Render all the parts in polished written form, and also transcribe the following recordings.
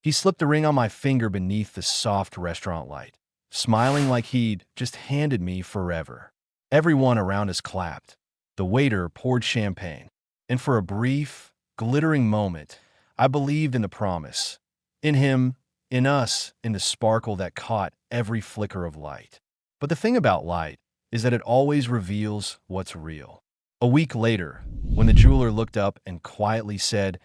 He slipped the ring on my finger beneath the soft restaurant light, smiling like he'd just handed me forever. Everyone around us clapped. The waiter poured champagne. And for a brief, glittering moment, I believed in the promise. In him, in us, in the sparkle that caught every flicker of light. But the thing about light is that it always reveals what's real. A week later, when the jeweler looked up and quietly said,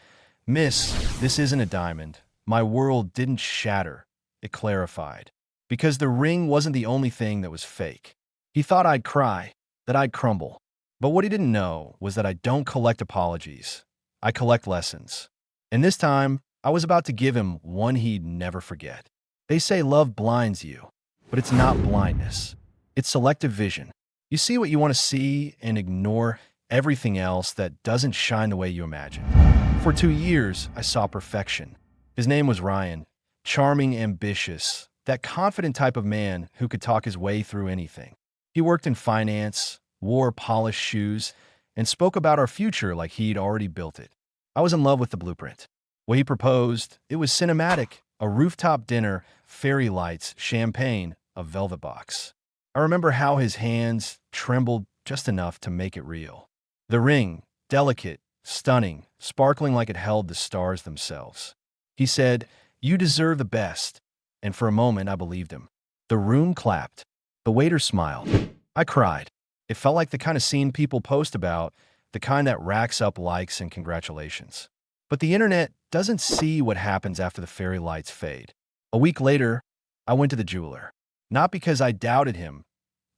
"Miss, this isn't a diamond," my world didn't shatter, it clarified. Because the ring wasn't the only thing that was fake. He thought I'd cry, that I'd crumble. But what he didn't know was that I don't collect apologies. I collect lessons. And this time, I was about to give him one he'd never forget. They say love blinds you, but it's not blindness. It's selective vision. You see what you want to see and ignore everything else that doesn't shine the way you imagined. For 2 years, I saw perfection. His name was Ryan, charming, ambitious, that confident type of man who could talk his way through anything. He worked in finance, wore polished shoes, and spoke about our future like he'd already built it. I was in love with the blueprint. When he proposed, it was cinematic, a rooftop dinner, fairy lights, champagne, a velvet box. I remember how his hands trembled just enough to make it real. The ring, delicate, stunning, sparkling like it held the stars themselves. He said, "You deserve the best." And for a moment, I believed him. The room clapped. The waiter smiled. I cried. It felt like the kind of scene people post about, the kind that racks up likes and congratulations. But the internet doesn't see what happens after the fairy lights fade. A week later, I went to the jeweler. Not because I doubted him,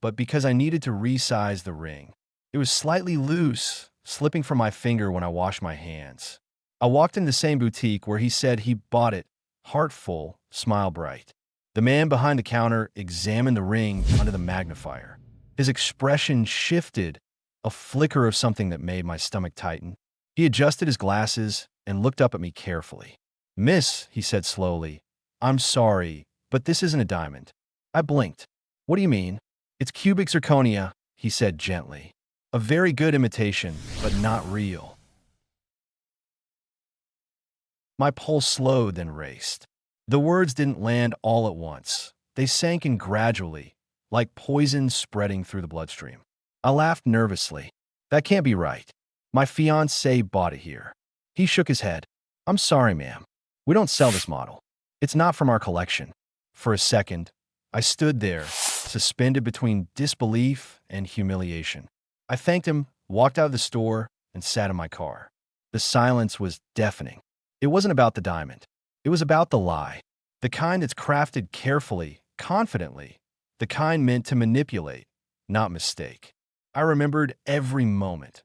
but because I needed to resize the ring. It was slightly loose, slipping from my finger when I washed my hands. I walked in the same boutique where he said he bought it, heart full, smile bright. The man behind the counter examined the ring under the magnifier. His expression shifted, a flicker of something that made my stomach tighten. He adjusted his glasses and looked up at me carefully. "Miss," he said slowly, "I'm sorry, but this isn't a diamond." I blinked. "What do you mean?" "It's cubic zirconia," he said gently. "A very good imitation, but not real." My pulse slowed, then raced. The words didn't land all at once. They sank in gradually, like poison spreading through the bloodstream. I laughed nervously. "That can't be right. My fiancé bought it here." He shook his head. "I'm sorry, ma'am. We don't sell this model. It's not from our collection." For a second, I stood there, suspended between disbelief and humiliation. I thanked him, walked out of the store, and sat in my car. The silence was deafening. It wasn't about the diamond. It was about the lie. The kind that's crafted carefully, confidently. The kind meant to manipulate, not mistake. I remembered every moment.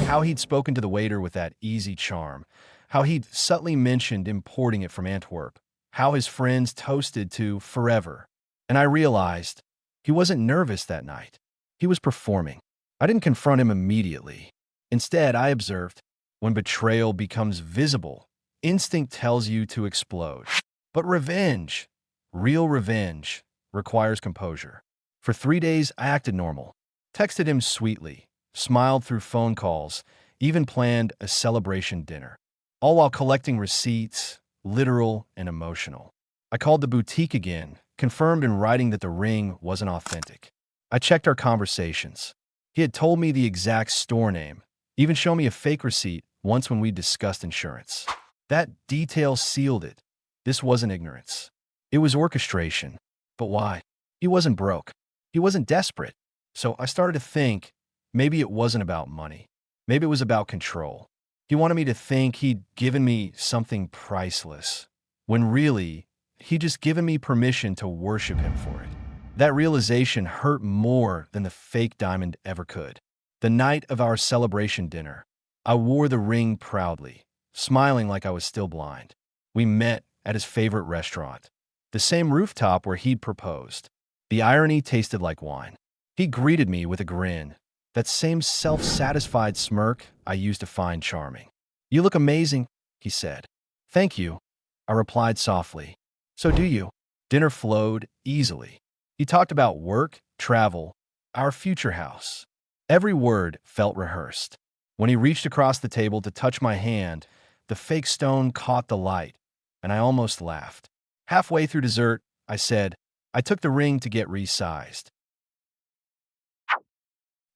How he'd spoken to the waiter with that easy charm. How he'd subtly mentioned importing it from Antwerp. How his friends toasted to forever. And I realized he wasn't nervous that night. He was performing. I didn't confront him immediately. Instead, I observed, when betrayal becomes visible, instinct tells you to explode. But revenge, real revenge, requires composure. For 3 days, I acted normal. Texted him sweetly, smiled through phone calls, even planned a celebration dinner. All while collecting receipts, literal and emotional. I called the boutique again, confirmed in writing that the ring wasn't authentic. I checked our conversations. He had told me the exact store name, even shown me a fake receipt once when we discussed insurance. That detail sealed it. This wasn't ignorance. It was orchestration. But why? He wasn't broke. He wasn't desperate. So I started to think maybe it wasn't about money. Maybe it was about control. He wanted me to think he'd given me something priceless, when really, he'd just given me permission to worship him for it. That realization hurt more than the fake diamond ever could. The night of our celebration dinner, I wore the ring proudly, smiling like I was still blind. We met at his favorite restaurant, the same rooftop where he'd proposed. The irony tasted like wine. He greeted me with a grin, that same self-satisfied smirk I used to find charming. "You look amazing," he said. "Thank you," I replied softly. "So do you." Dinner flowed easily. He talked about work, travel, our future house. Every word felt rehearsed. When he reached across the table to touch my hand, the fake stone caught the light, and I almost laughed. Halfway through dessert, I said, I took the ring to get resized.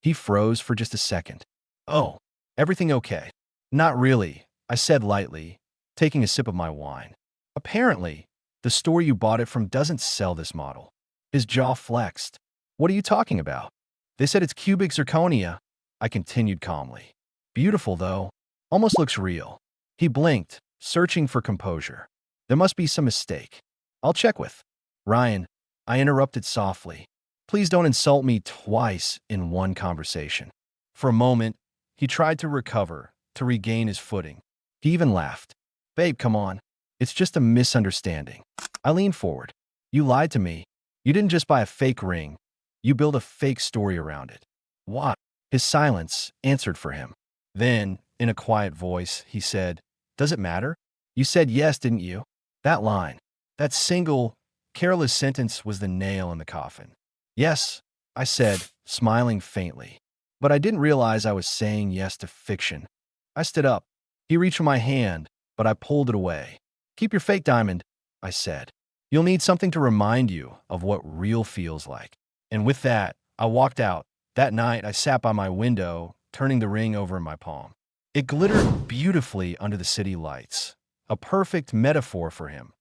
He froze for just a second. Oh, everything okay? Not really, I said lightly, taking a sip of my wine. Apparently, the store you bought it from doesn't sell this model. His jaw flexed. What are you talking about? They said it's cubic zirconia, I continued calmly. Beautiful, though. Almost looks real. He blinked, searching for composure. There must be some mistake. I'll check with Ryan. I interrupted softly. Please don't insult me twice in one conversation. For a moment, he tried to recover, to regain his footing. He even laughed. Babe, come on. It's just a misunderstanding. I leaned forward. You lied to me. You didn't just buy a fake ring. You built a fake story around it. What? His silence answered for him. Then, in a quiet voice, he said, Does it matter? You said yes, didn't you? That line, that single, careless sentence was the nail in the coffin. Yes, I said, smiling faintly. But I didn't realize I was saying yes to fiction. I stood up. He reached for my hand, but I pulled it away. Keep your fake diamond, I said. You'll need something to remind you of what real feels like. And with that, I walked out. That night, I sat by my window, turning the ring over in my palm. It glittered beautifully under the city lights, a perfect metaphor for him,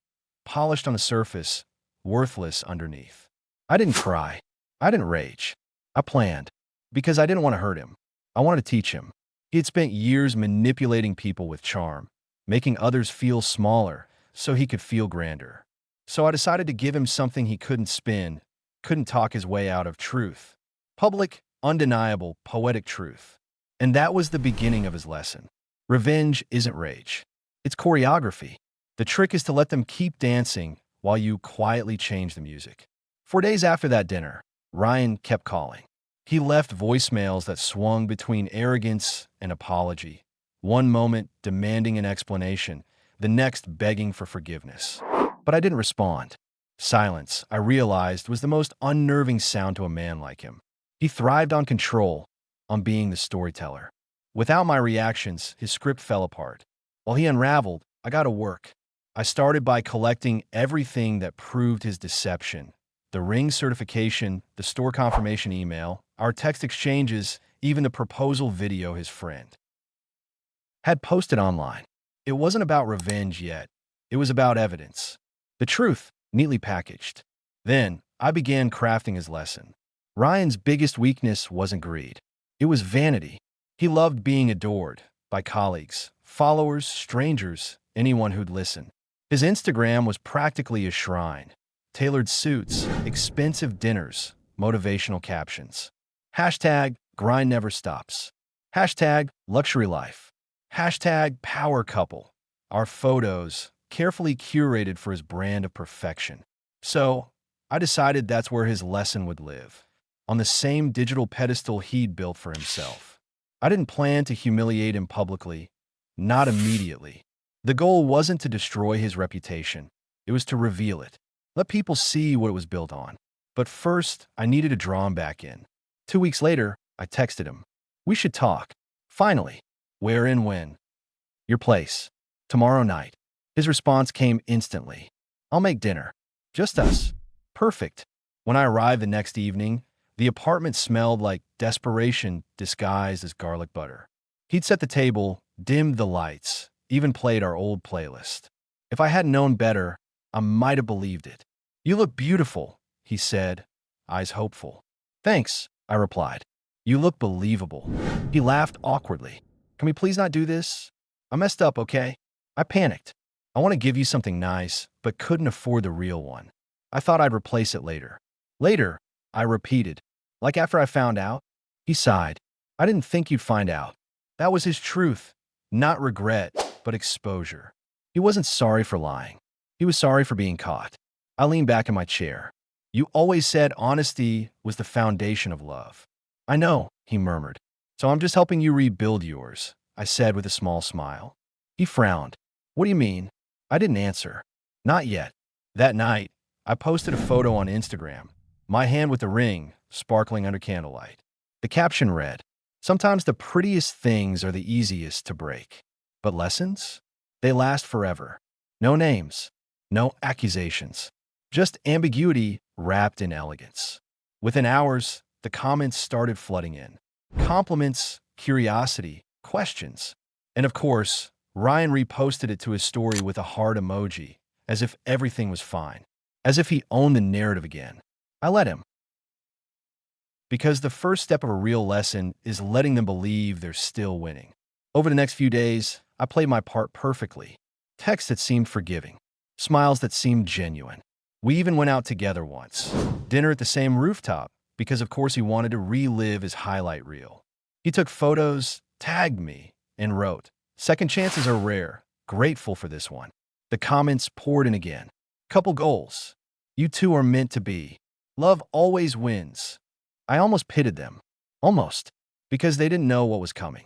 polished on the surface, worthless underneath. I didn't cry. I didn't rage. I planned, because I didn't want to hurt him. I wanted to teach him. He had spent years manipulating people with charm, making others feel smaller so he could feel grander. So I decided to give him something he couldn't spin, couldn't talk his way out of truth. Public, undeniable, poetic truth. And that was the beginning of his lesson. Revenge isn't rage. It's choreography. The trick is to let them keep dancing while you quietly change the music. 4 days after that dinner, Ryan kept calling. He left voicemails that swung between arrogance and apology. One moment demanding an explanation, the next begging for forgiveness. But I didn't respond. Silence, I realized, was the most unnerving sound to a man like him. He thrived on control, on being the storyteller. Without my reactions, his script fell apart. While he unraveled, I got to work. I started by collecting everything that proved his deception. The ring certification, the store confirmation email, our text exchanges, even the proposal video his friend had posted online. It wasn't about revenge yet. It was about evidence. The truth, neatly packaged. Then, I began crafting his lesson. Ryan's biggest weakness wasn't greed. It was vanity. He loved being adored by colleagues, followers, strangers, anyone who'd listen. His Instagram was practically a shrine. Tailored suits, expensive dinners, motivational captions. Hashtag grind never stops. Hashtag luxury life. Hashtag power couple. Our photos, carefully curated for his brand of perfection. So, I decided that's where his lesson would live, on the same digital pedestal he'd built for himself. I didn't plan to humiliate him publicly, not immediately. The goal wasn't to destroy his reputation. It was to reveal it. Let people see what it was built on. But first, I needed to draw him back in. 2 weeks later, I texted him. We should talk. Finally. Where and when? Your place. Tomorrow night. His response came instantly. I'll make dinner. Just us. Perfect. When I arrived the next evening, the apartment smelled like desperation disguised as garlic butter. He'd set the table, dimmed the lights, even played our old playlist. If I hadn't known better, I might have believed it. You look beautiful, he said, eyes hopeful. Thanks, I replied. You look believable. He laughed awkwardly. Can we please not do this? I messed up, okay? I panicked. I want to give you something nice, but couldn't afford the real one. I thought I'd replace it later. Later, I repeated. Like after I found out? He sighed. I didn't think you'd find out. That was his truth. Not regret, but exposure. He wasn't sorry for lying. He was sorry for being caught. I leaned back in my chair. You always said honesty was the foundation of love. I know, he murmured. So I'm just helping you rebuild yours, I said with a small smile. He frowned. What do you mean? I didn't answer. Not yet. That night, I posted a photo on Instagram, my hand with the ring, sparkling under candlelight. The caption read, Sometimes the prettiest things are the easiest to break. But lessons? They last forever. No names, no accusations, just ambiguity wrapped in elegance. Within hours, the comments started flooding in. Compliments, curiosity, questions. And of course, Ryan reposted it to his story with a heart emoji, as if everything was fine, as if he owned the narrative again. I let him. Because the first step of a real lesson is letting them believe they're still winning. Over the next few days, I played my part perfectly. Texts that seemed forgiving, smiles that seemed genuine. We even went out together once. Dinner at the same rooftop, because of course he wanted to relive his highlight reel. He took photos, tagged me, and wrote, "Second chances are rare. Grateful for this one." The comments poured in again. Couple goals. You two are meant to be. Love always wins. I almost pitied them. Almost. Because they didn't know what was coming.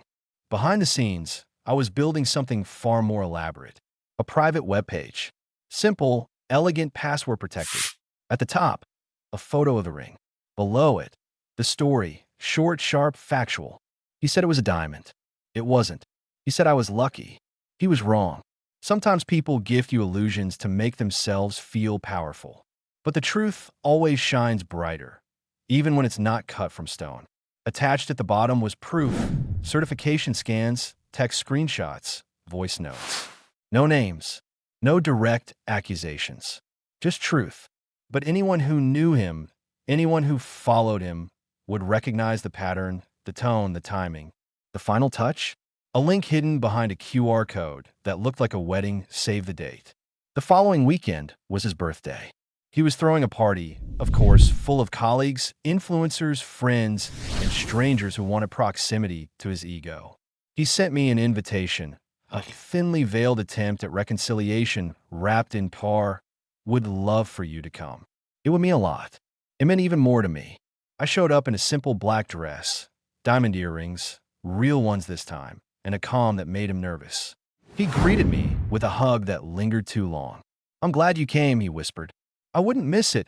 Behind the scenes, I was building something far more elaborate. A private webpage. Simple, elegant, password protected. At the top, a photo of the ring. Below it, the story, short, sharp, factual. He said it was a diamond. It wasn't. He said I was lucky. He was wrong. Sometimes people gift you illusions to make themselves feel powerful. But the truth always shines brighter, even when it's not cut from stone. Attached at the bottom was proof, certification scans, text screenshots, voice notes. No names, no direct accusations, just truth. But anyone who knew him, anyone who followed him, would recognize the pattern, the tone, the timing. The final touch? A link hidden behind a QR code that looked like a wedding save the date. The following weekend was his birthday. He was throwing a party, of course, full of colleagues, influencers, friends, and strangers who wanted proximity to his ego. He sent me an invitation, a thinly veiled attempt at reconciliation wrapped in par. Would love for you to come. It would mean a lot. It meant even more to me. I showed up in a simple black dress, diamond earrings, real ones this time, and a calm that made him nervous. He greeted me with a hug that lingered too long. "I'm glad you came," he whispered. "I wouldn't miss it,"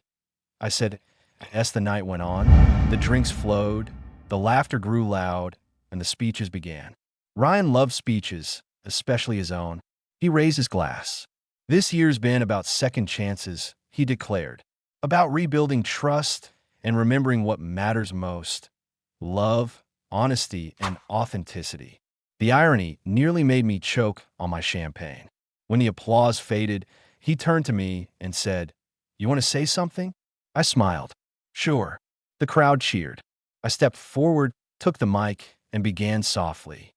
I said. As the night went on, the drinks flowed, the laughter grew loud, and the speeches began. Ryan loved speeches, especially his own. He raised his glass. "This year's been about second chances," he declared. "About rebuilding trust and remembering what matters most. Love, honesty, and authenticity." The irony nearly made me choke on my champagne. When the applause faded, he turned to me and said, "You want to say something?" I smiled. "Sure." The crowd cheered. I stepped forward, took the mic, and began softly.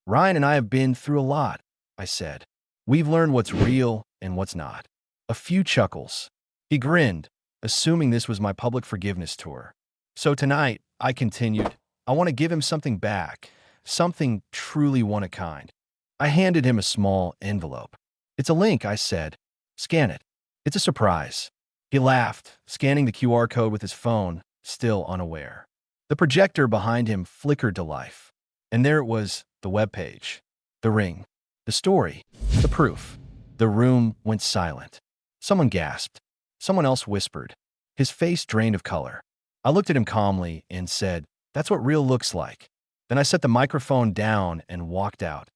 "Ryan and I have been through a lot," I said. "We've learned what's real and what's not." A few chuckles. He grinned, assuming this was my public forgiveness tour. "So tonight," I continued, "I want to give him something back, something truly one of a kind." I handed him a small envelope. "It's a link," I said. "Scan it. It's a surprise." He laughed, scanning the QR code with his phone, still unaware. The projector behind him flickered to life. And there it was, the webpage, the ring, the story, the proof. The room went silent. Someone gasped. Someone else whispered. His face drained of color. I looked at him calmly and said, "That's what real looks like." Then I set the microphone down and walked out,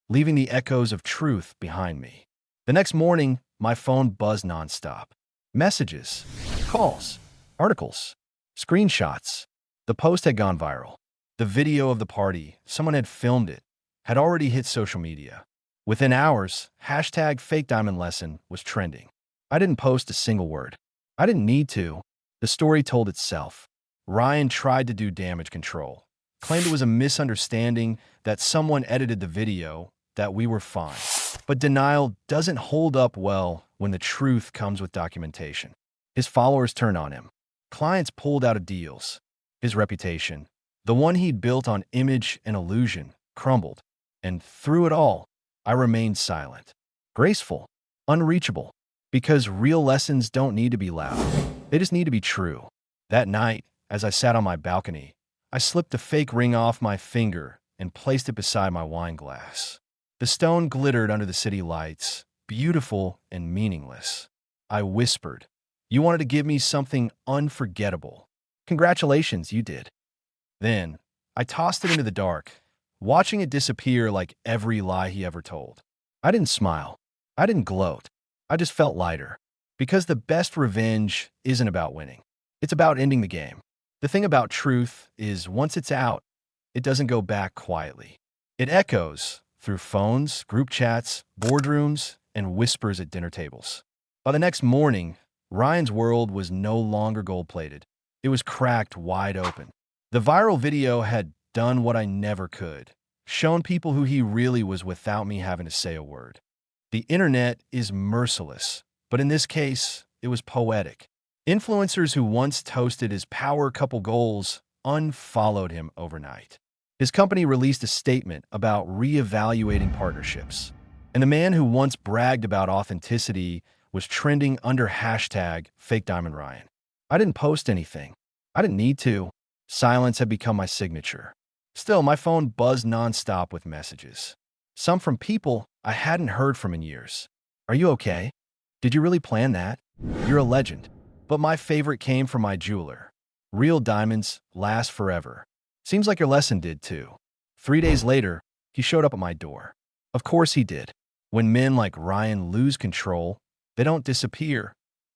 leaving the echoes of truth behind me. The next morning, my phone buzzed nonstop. Messages, calls, articles, screenshots. The post had gone viral. The video of the party, someone had filmed it, had already hit social media. Within hours, hashtag fake diamond lesson was trending. I didn't post a single word. I didn't need to. The story told itself. Ryan tried to do damage control, claimed it was a misunderstanding, that someone edited the video, that we were fine. But denial doesn't hold up well when the truth comes with documentation. His followers turned on him. Clients pulled out of deals. His reputation, the one he'd built on image and illusion, crumbled. And through it all, I remained silent, graceful, unreachable, because real lessons don't need to be loud. They just need to be true. That night, as I sat on my balcony, I slipped the fake ring off my finger and placed it beside my wine glass. The stone glittered under the city lights, beautiful and meaningless. I whispered, "You wanted to give me something unforgettable. Congratulations, you did." Then, I tossed it into the dark, watching it disappear like every lie he ever told. I didn't smile. I didn't gloat. I just felt lighter. Because the best revenge isn't about winning. It's about ending the game. The thing about truth is once it's out, it doesn't go back quietly. It echoes through phones, group chats, boardrooms, and whispers at dinner tables. By the next morning, Ryan's world was no longer gold-plated. It was cracked wide open. The viral video had done what I never could, shown people who he really was without me having to say a word. The internet is merciless, but in this case, it was poetic. Influencers who once toasted his power couple goals unfollowed him overnight. His company released a statement about reevaluating partnerships. And the man who once bragged about authenticity was trending under hashtag #FakeDiamondRyan. I didn't post anything. I didn't need to. Silence had become my signature. Still, my phone buzzed nonstop with messages. Some from people I hadn't heard from in years. Are you okay? Did you really plan that? You're a legend. But my favorite came from my jeweler. Real diamonds last forever. Seems like your lesson did too. 3 days later, he showed up at my door. Of course he did. When men like Ryan lose control, they don't disappear.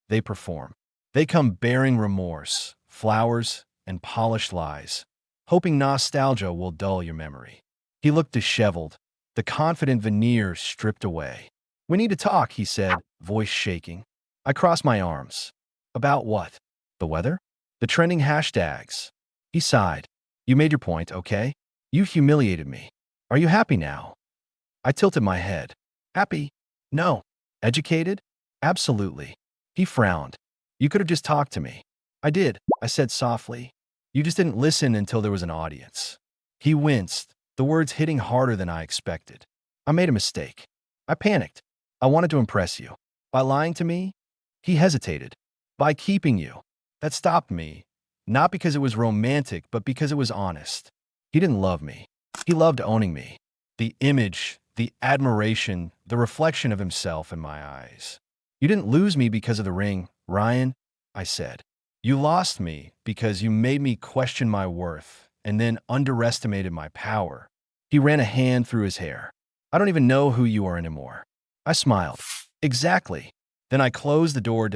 They perform. They come bearing remorse, flowers, and polished lies, hoping nostalgia will dull your memory. He looked disheveled, the confident veneer stripped away. We need to talk, he said, voice shaking. I crossed my arms. About what? The weather? The trending hashtags. He sighed. You made your point, okay? You humiliated me. Are you happy now? I tilted my head. Happy? No. Educated? Absolutely. He frowned. You could have just talked to me. I did, I said softly. You just didn't listen until there was an audience. He winced, the words hitting harder than I expected. I made a mistake. I panicked. I wanted to impress you. By lying to me? He hesitated. By keeping you. That stopped me. Not because it was romantic, but because it was honest. He didn't love me. He loved owning me. The image, the admiration, the reflection of himself in my eyes. You didn't lose me because of the ring, Ryan, I said. You lost me because you made me question my worth and then underestimated my power. He ran a hand through his hair. I don't even know who you are anymore. I smiled. Exactly. Then I closed the door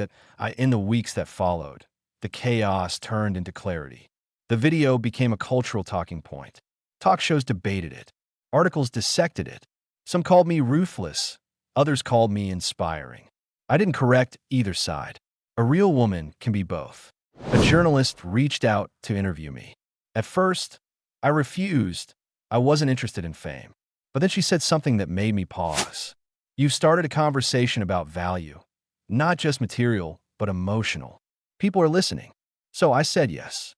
in the weeks that followed. The chaos turned into clarity. The video became a cultural talking point. Talk shows debated it. Articles dissected it. Some called me ruthless. Others called me inspiring. I didn't correct either side. A real woman can be both. A journalist reached out to interview me. At first, I refused. I wasn't interested in fame. But then she said something that made me pause. You've started a conversation about value. Not just material, but emotional. People are listening. So I said yes.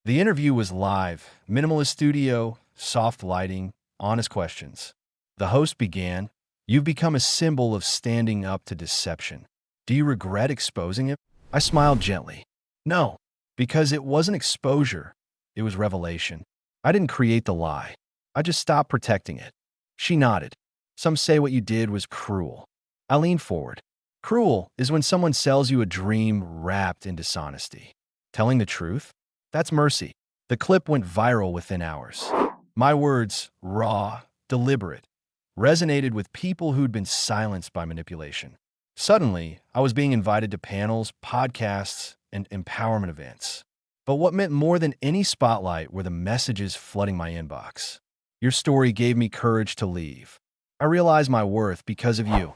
The interview was live, minimalist studio, soft lighting, honest questions. The host began, You've become a symbol of standing up to deception. Do you regret exposing it? I smiled gently. No, because it wasn't exposure. It was revelation. I didn't create the lie. I just stopped protecting it. She nodded. Some say what you did was cruel. I leaned forward. Cruel is when someone sells you a dream wrapped in dishonesty. Telling the truth? That's mercy. The clip went viral within hours. My words, raw, deliberate, resonated with people who'd been silenced by manipulation. Suddenly, I was being invited to panels, podcasts, and empowerment events. But what meant more than any spotlight were the messages flooding my inbox. Your story gave me courage to leave. I realized my worth because of you.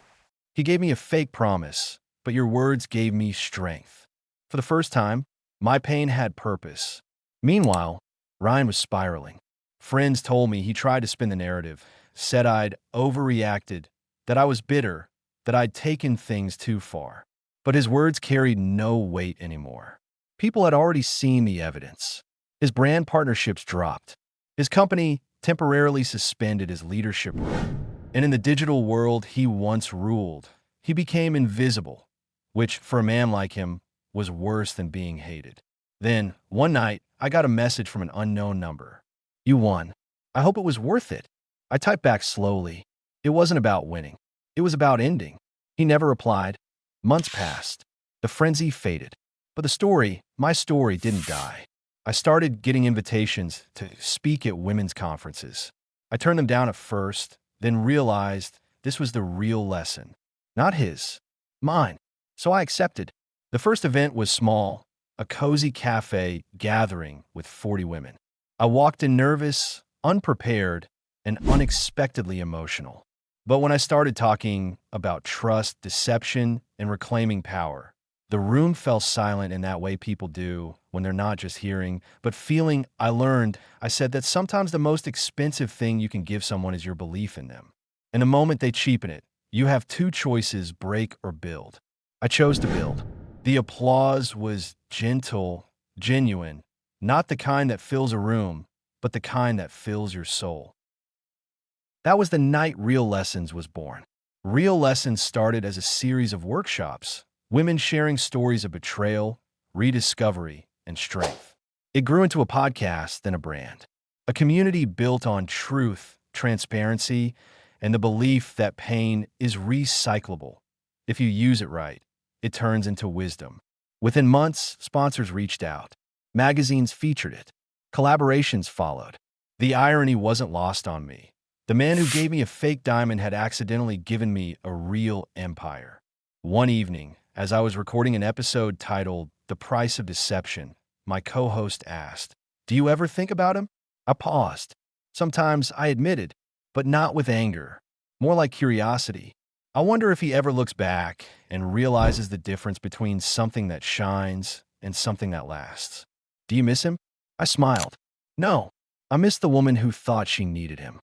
He gave me a fake promise, but your words gave me strength. For the first time, my pain had purpose. Meanwhile, Ryan was spiraling. Friends told me he tried to spin the narrative, said I'd overreacted, that I was bitter, that I'd taken things too far. But his words carried no weight anymore. People had already seen the evidence. His brand partnerships dropped. His company temporarily suspended his leadership role. And in the digital world he once ruled, he became invisible, which, for a man like him, was worse than being hated. Then, one night, I got a message from an unknown number. You won. I hope it was worth it. I typed back slowly. It wasn't about winning. It was about ending. He never replied. Months passed. The frenzy faded. But the story, my story, didn't die. I started getting invitations to speak at women's conferences. I turned them down at first, then realized this was the real lesson. Not his. Mine. So I accepted. The first event was small, a cozy cafe gathering with 40 women. I walked in nervous, unprepared, and unexpectedly emotional. But when I started talking about trust, deception, and reclaiming power, the room fell silent in that way people do when they're not just hearing, but feeling. I said that sometimes the most expensive thing you can give someone is your belief in them. In the moment they cheapen it, you have two choices: break or build. I chose to build. The applause was gentle, genuine, not the kind that fills a room, but the kind that fills your soul. That was the night Real Lessons was born. Real Lessons started as a series of workshops, women sharing stories of betrayal, rediscovery, and strength. It grew into a podcast, then a brand. A community built on truth, transparency, and the belief that pain is recyclable. If you use it right, it turns into wisdom. Within months, sponsors reached out. Magazines featured it. Collaborations followed. The irony wasn't lost on me. The man who gave me a fake diamond had accidentally given me a real empire. One evening, as I was recording an episode titled The Price of Deception, my co-host asked, "Do you ever think about him?" I paused. Sometimes, I admitted, but not with anger, more like curiosity. I wonder if he ever looks back and realizes the difference between something that shines and something that lasts. Do you miss him? I smiled. No, I miss the woman who thought she needed him.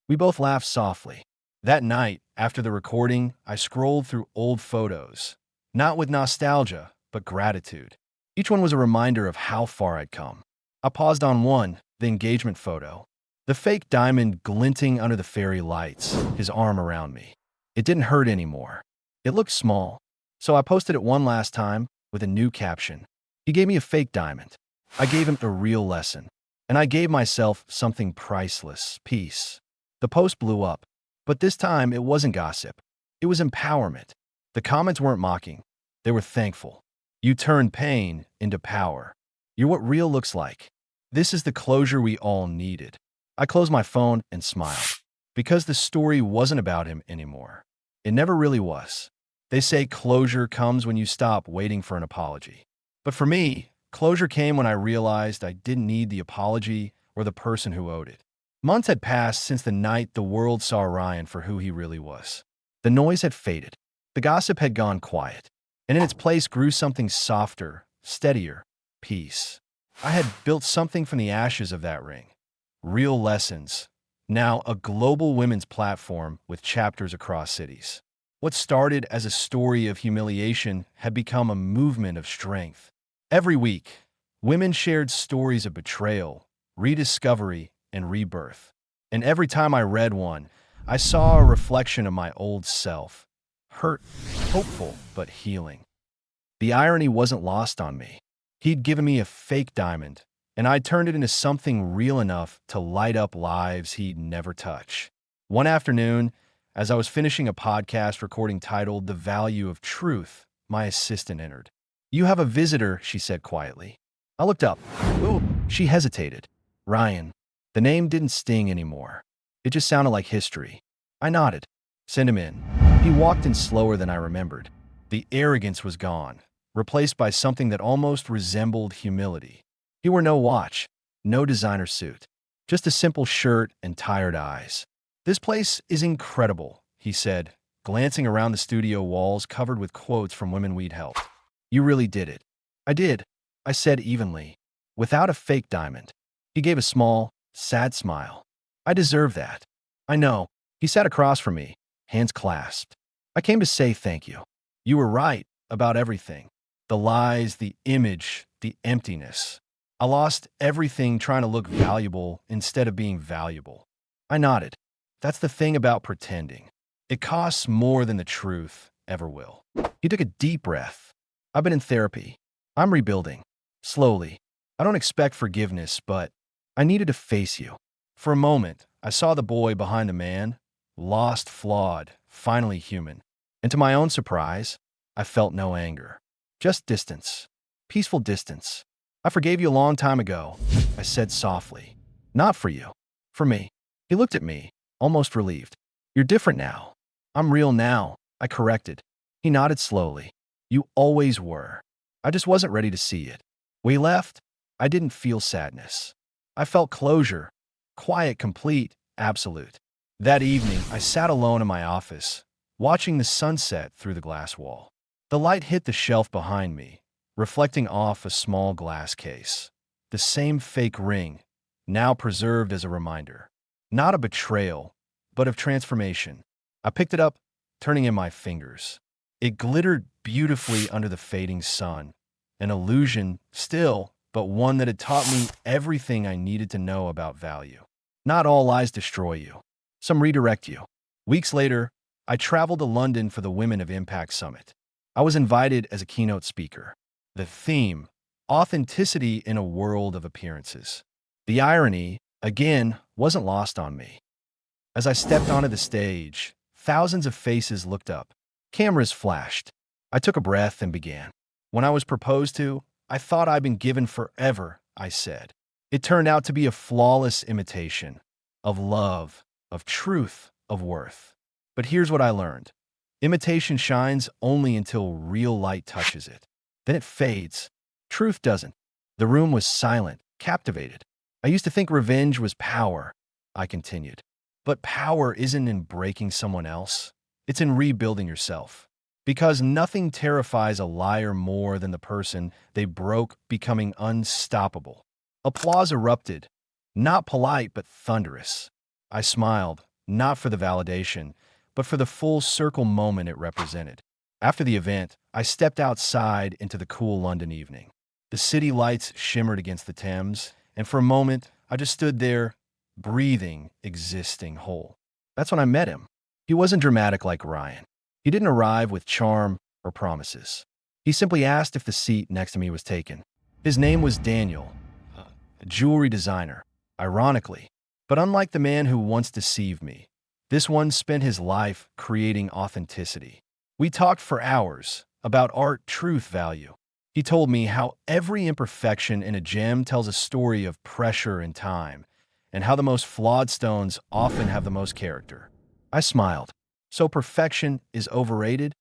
We both laughed softly. That night, after the recording, I scrolled through old photos, not with nostalgia, but gratitude. Each one was a reminder of how far I'd come. I paused on one, the engagement photo. The fake diamond glinting under the fairy lights, his arm around me. It didn't hurt anymore. It looked small. So I posted it one last time with a new caption. He gave me a fake diamond. I gave him a real lesson. And I gave myself something priceless: peace. The post blew up. But this time, it wasn't gossip. It was empowerment. The comments weren't mocking. They were thankful. You turned pain into power. You're what real looks like. This is the closure we all needed. I closed my phone and smiled. Because the story wasn't about him anymore. It never really was. They say closure comes when you stop waiting for an apology. But for me, closure came when I realized I didn't need the apology or the person who owed it. Months had passed since the night the world saw Ryan for who he really was. The noise had faded. The gossip had gone quiet. And in its place grew something softer, steadier: peace. I had built something from the ashes of that ring. Real Lessons. Now a global women's platform with chapters across cities. What started as a story of humiliation had become a movement of strength. Every week, women shared stories of betrayal, rediscovery, and rebirth. And every time I read one, I saw a reflection of my old self. Hurt, hopeful, but healing. The irony wasn't lost on me. He'd given me a fake diamond, and I turned it into something real enough to light up lives he'd never touch. One afternoon, as I was finishing a podcast recording titled The Value of Truth, my assistant entered. "You have a visitor," she said quietly. I looked up. Ooh, she hesitated. Ryan. The name didn't sting anymore. It just sounded like history. I nodded. "Send him in." He walked in slower than I remembered. The arrogance was gone, replaced by something that almost resembled humility. He wore no watch, no designer suit, just a simple shirt and tired eyes. "This place is incredible," he said, glancing around the studio walls covered with quotes from women we'd helped. "You really did it." "I did," I said evenly, "without a fake diamond." He gave a small, sad smile. "I deserve that." "I know." He sat across from me, hands clasped. "I came to say thank you. You were right about everything. The lies, the image, the emptiness. I lost everything trying to look valuable instead of being valuable." I nodded. That's the thing about pretending. It costs more than the truth ever will. He took a deep breath. "I've been in therapy. I'm rebuilding. Slowly. I don't expect forgiveness, but I needed to face you." For a moment, I saw the boy behind the man, lost, flawed, finally human. And to my own surprise, I felt no anger. Just distance. Peaceful distance. "I forgave you a long time ago," I said softly. "Not for you. For me." He looked at me, almost relieved. "You're different now." "I'm real now," I corrected. He nodded slowly. You always were. I just wasn't ready to see it. We left. I didn't feel sadness. I felt closure. Quiet, complete, absolute. That evening, I sat alone in my office, watching the sunset through the glass wall. The light hit the shelf behind me, reflecting off a small glass case. The same fake ring, now preserved as a reminder. Not of betrayal, but of transformation. I picked it up, turning in my fingers. It glittered beautifully under the fading sun. An illusion, still, but one that had taught me everything I needed to know about value. Not all lies destroy you. Some redirect you. Weeks later, I traveled to London for the Women of Impact Summit. I was invited as a keynote speaker. The theme, authenticity in a world of appearances. The irony, again, wasn't lost on me. As I stepped onto the stage, thousands of faces looked up. Cameras flashed. I took a breath and began. When I was proposed to, I thought I'd been given forever, I said. It turned out to be a flawless imitation of love, of truth, of worth. But here's what I learned. Imitation shines only until real light touches it. Then it fades. Truth doesn't. The room was silent, captivated. I used to think revenge was power, I continued. But power isn't in breaking someone else. It's in rebuilding yourself. Because nothing terrifies a liar more than the person they broke becoming unstoppable. Applause erupted. Not polite, but thunderous. I smiled, not for the validation, but for the full circle moment it represented. After the event, I stepped outside into the cool London evening. The city lights shimmered against the Thames, and for a moment, I just stood there, breathing, existing whole. That's when I met him. He wasn't dramatic like Ryan. He didn't arrive with charm or promises. He simply asked if the seat next to me was taken. His name was Daniel, a jewelry designer, ironically. But unlike the man who once deceived me, this one spent his life creating authenticity. We talked for hours about art, truth, value. He told me how every imperfection in a gem tells a story of pressure and time, and how the most flawed stones often have the most character. I smiled. So perfection is overrated?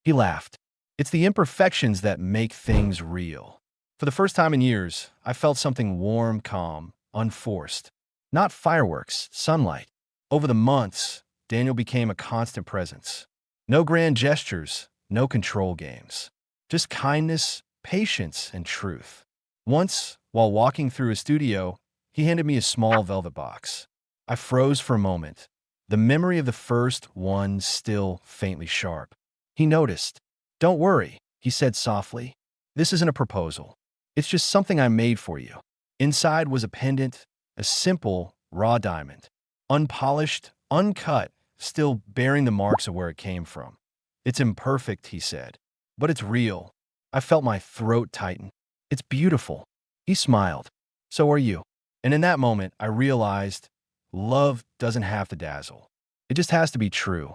He laughed. It's the imperfections that make things real. For the first time in years, I felt something warm, calm, unforced. Not fireworks, sunlight. Over the months, Daniel became a constant presence. No grand gestures, no control games. Just kindness, patience, and truth. Once, while walking through his studio, he handed me a small velvet box. I froze for a moment, the memory of the first one still faintly sharp. He noticed. Don't worry, he said softly. This isn't a proposal. It's just something I made for you. Inside was a pendant, a simple, raw diamond. Unpolished, uncut, still bearing the marks of where it came from. It's imperfect, he said, but it's real. I felt my throat tighten. It's beautiful. He smiled. So are you. And in that moment, I realized love doesn't have to dazzle. It just has to be true.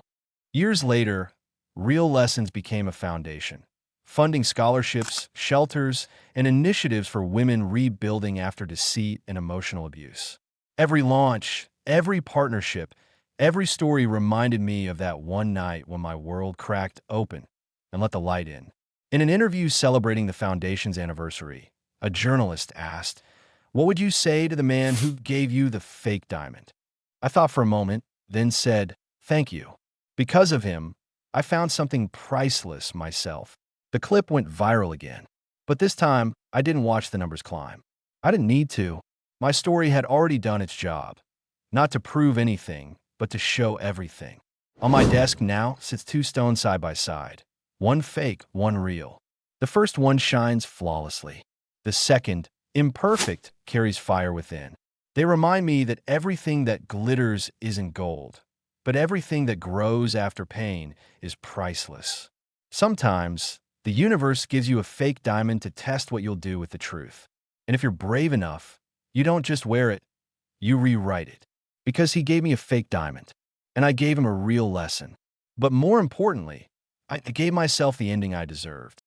Years later, Real Lessons became a foundation, funding scholarships, shelters, and initiatives for women rebuilding after deceit and emotional abuse. Every launch, every partnership, every story reminded me of that one night when my world cracked open and let the light in. In an interview celebrating the foundation's anniversary, a journalist asked, "What would you say to the man who gave you the fake diamond?" I thought for a moment, then said, "Thank you. Because of him, I found something priceless myself." The clip went viral again. But this time, I didn't watch the numbers climb. I didn't need to. My story had already done its job. Not to prove anything, but to show everything. On my desk now sits two stones side by side. One fake, one real. The first one shines flawlessly. The second, imperfect, carries fire within. They remind me that everything that glitters isn't gold, but everything that grows after pain is priceless. Sometimes, the universe gives you a fake diamond to test what you'll do with the truth. And if you're brave enough, you don't just wear it, you rewrite it. Because he gave me a fake diamond, and I gave him a real lesson. But more importantly, I gave myself the ending I deserved.